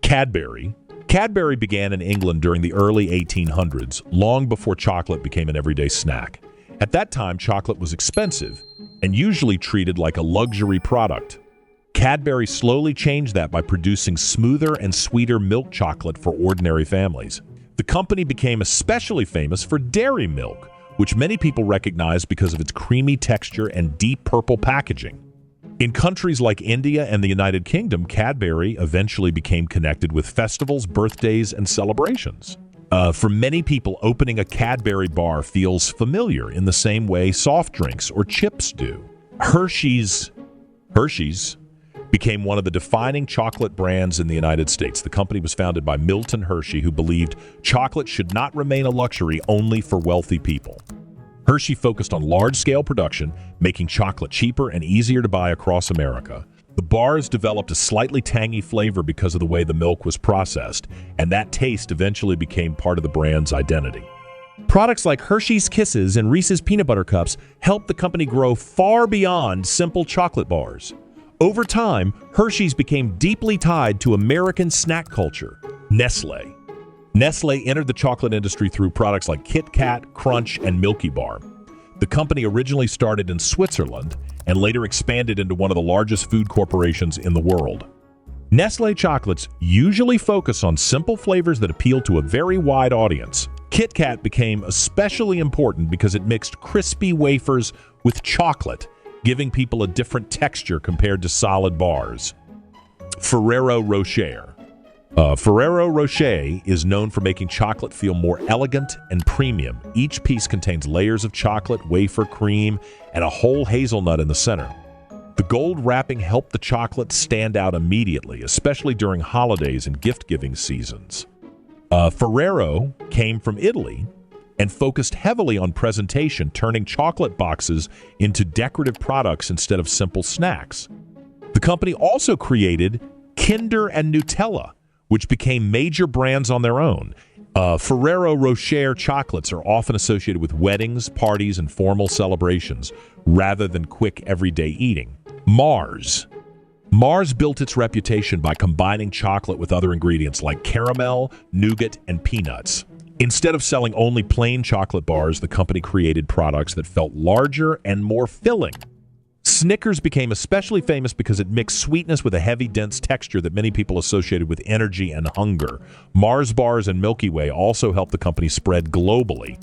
Cadbury. Cadbury began in England during the early 1800s, long before chocolate became an everyday snack. At that time, chocolate was expensive and usually treated like a luxury product. Cadbury slowly changed that by producing smoother and sweeter milk chocolate for ordinary families. The company became especially famous for dairy milk, which many people recognize because of its creamy texture and deep purple packaging. In countries like India and the United Kingdom, Cadbury eventually became connected with festivals, birthdays, and celebrations. For many people, opening a Cadbury bar feels familiar in the same way soft drinks or chips do. Hershey's became one of the defining chocolate brands in the United States. The company was founded by Milton Hershey, who believed chocolate should not remain a luxury only for wealthy people. Hershey focused on large-scale production, making chocolate cheaper and easier to buy across America. The bars developed a slightly tangy flavor because of the way the milk was processed, and that taste eventually became part of the brand's identity. Products like Hershey's Kisses and Reese's Peanut Butter Cups helped the company grow far beyond simple chocolate bars. Over time, Hershey's became deeply tied to American snack culture. Nestle entered the chocolate industry through products like KitKat, Crunch, and Milky Bar. The company originally started in Switzerland and later expanded into one of the largest food corporations in the world. Nestle chocolates usually focus on simple flavors that appeal to a very wide audience. KitKat became especially important because it mixed crispy wafers with chocolate, giving people a different texture compared to solid bars. Ferrero Rocher is known for making chocolate feel more elegant and premium. Each piece contains layers of chocolate, wafer, cream, and a whole hazelnut in the center. The gold wrapping helped the chocolate stand out immediately, especially during holidays and gift-giving seasons. Ferrero came from Italy and focused heavily on presentation, turning chocolate boxes into decorative products instead of simple snacks. The company also created Kinder and Nutella, which became major brands on their own. Ferrero Rocher chocolates are often associated with weddings, parties, and formal celebrations, rather than quick everyday eating. Mars built its reputation by combining chocolate with other ingredients like caramel, nougat, and peanuts. Instead of selling only plain chocolate bars, the company created products that felt larger and more filling. Snickers became especially famous because it mixed sweetness with a heavy, dense texture that many people associated with energy and hunger. Mars bars and Milky Way also helped the company spread globally.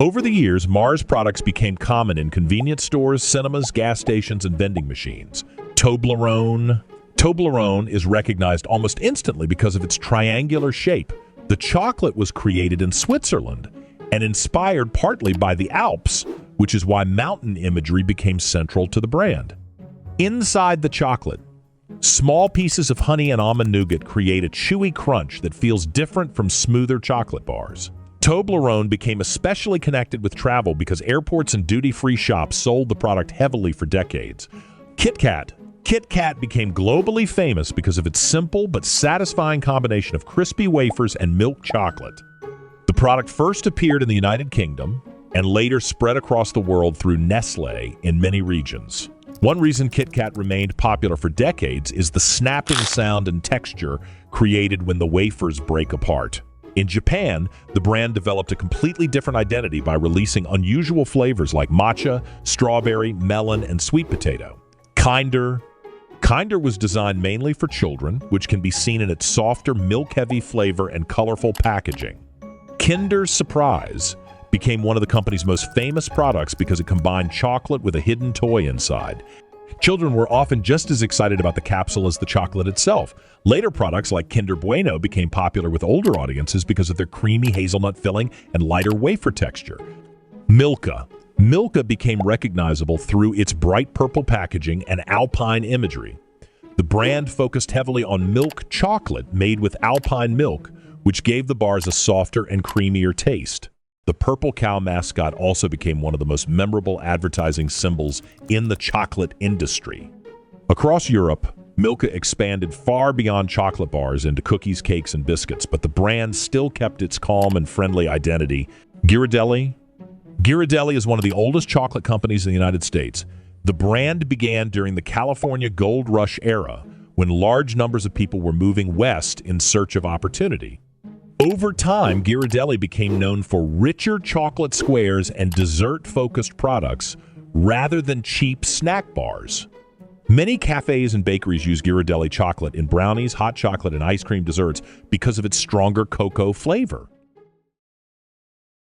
Over the years, Mars products became common in convenience stores, cinemas, gas stations, and vending machines. Toblerone is recognized almost instantly because of its triangular shape. The chocolate was created in Switzerland and inspired partly by the Alps, which is why mountain imagery became central to the brand. Inside the chocolate, small pieces of honey and almond nougat create a chewy crunch that feels different from smoother chocolate bars. Toblerone became especially connected with travel because airports and duty-free shops sold the product heavily for decades. KitKat became globally famous because of its simple but satisfying combination of crispy wafers and milk chocolate. The product first appeared in the United Kingdom and later spread across the world through Nestle in many regions. One reason KitKat remained popular for decades is the snapping sound and texture created when the wafers break apart. In Japan, the brand developed a completely different identity by releasing unusual flavors like matcha, strawberry, melon, and sweet potato. Kinder was designed mainly for children, which can be seen in its softer, milk-heavy flavor and colorful packaging. Kinder Surprise became one of the company's most famous products because it combined chocolate with a hidden toy inside. Children were often just as excited about the capsule as the chocolate itself. Later products like Kinder Bueno became popular with older audiences because of their creamy hazelnut filling and lighter wafer texture. Milka became recognizable through its bright purple packaging and alpine imagery. The brand focused heavily on milk chocolate made with alpine milk, which gave the bars a softer and creamier taste. The purple cow mascot also became one of the most memorable advertising symbols in the chocolate industry. Across Europe, Milka expanded far beyond chocolate bars into cookies, cakes, and biscuits, but the brand still kept its calm and friendly identity. Ghirardelli is one of the oldest chocolate companies in the United States. The brand began during the California Gold Rush era, when large numbers of people were moving west in search of opportunity. Over time, Ghirardelli became known for richer chocolate squares and dessert-focused products rather than cheap snack bars. Many cafes and bakeries use Ghirardelli chocolate in brownies, hot chocolate, and ice cream desserts because of its stronger cocoa flavor.